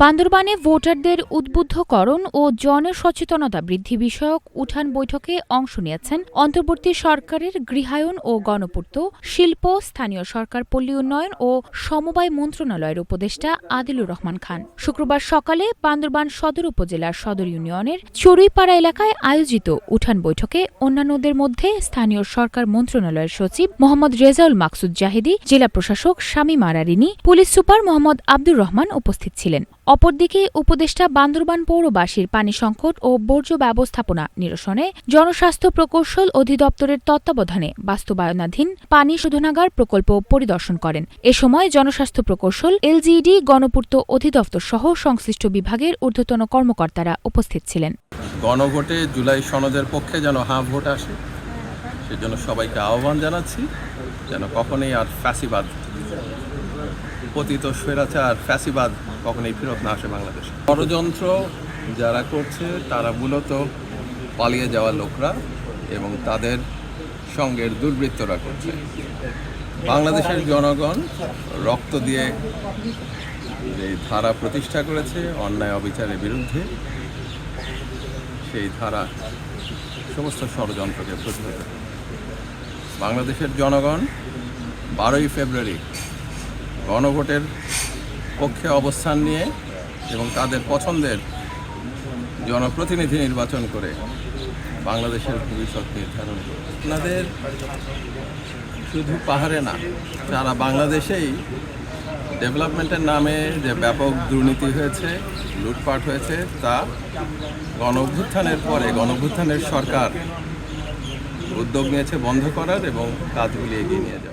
বান্দরবানে ভোটারদের উদ্বুদ্ধকরণ ও জনসচেতনতা বৃদ্ধি বিষয়ক উঠান বৈঠকে অংশ নিয়েছেন অন্তর্বর্তী সরকারের গৃহায়ন ও গণপূর্ত, শিল্প, স্থানীয় সরকার, পল্লী উন্নয়ন ও সমবায় মন্ত্রণালয়ের উপদেষ্টা আদিলুর রহমান খান। শুক্রবার সকালে বান্দরবান সদর উপজেলার সদর ইউনিয়নের চড়ুইপাড়া এলাকায় আয়োজিত উঠান বৈঠকে অন্যান্যদের মধ্যে স্থানীয় সরকার মন্ত্রণালয়ের সচিব মোহাম্মদ রেজাউল মাকসুদ জাহিদি, জেলা প্রশাসক শামীমা রারিনী, পুলিশ সুপার মোহাম্মদ আব্দুর রহমান উপস্থিত ছিলেন। অপরদিকে উপদেষ্টা বান্দরবান পৌরবাসীর পানি সংকট ও বর্জ্য ব্যবস্থাপনা নিরসনে জনস্বাস্থ্য প্রকৌশল অধিদপ্তরের তত্ত্বাবধানে বাস্তবায়নাধীন পানি শোধনাগার প্রকল্প পরিদর্শন করেন। এ সময় জনস্বাস্থ্য প্রকৌশল, এলজিইডি, গণপূর্ত অধিদপ্তর সহ সংশ্লিষ্ট বিভাগের ঊর্ধ্বতন কর্মকর্তারা উপস্থিত ছিলেন। গণভোটে জুলাই সনদের পক্ষে যেন হাঁ ভোট আসে, সেজন্য সবাইকে আহ্বান জানাচ্ছি যেন কখনোই আর ফ্যাসিবাদ, পতিত স্বৈরাচার ফ্যাসিবাদ কখনোই ফেরত না আসে বাংলাদেশে। ষড়যন্ত্র যারা করছে তারা মূলত পালিয়ে যাওয়া লোকরা এবং তাদের সঙ্গের দুর্বৃত্তরা করছে। বাংলাদেশের জনগণ রক্ত দিয়ে যে ধারা প্রতিষ্ঠা করেছে অন্যায় অবিচারের বিরুদ্ধে, সেই ধারা সমস্ত ষড়যন্ত্রকে প্রতিহত করে। বাংলাদেশের জনগণ 12ই ফেব্রুয়ারি গণভোটের পক্ষে অবস্থান নিয়ে এবং তাদের পছন্দের জনপ্রতিনিধি নির্বাচন করে বাংলাদেশের ভবিষ্যৎ নির্ধারণ করে। আপনাদের শুধু পাহাড়ে না, সারা বাংলাদেশেই ডেভেলপমেন্টের নামে যে ব্যাপক দুর্নীতি হয়েছে, লুটপাট হয়েছে, তা গণঅভ্যুত্থানের পরে গণঅভ্যুত্থানের সরকার উদ্যোগ নিয়েছে বন্ধ করার এবং কাজগুলি এগিয়ে নিয়ে যাওয়ার।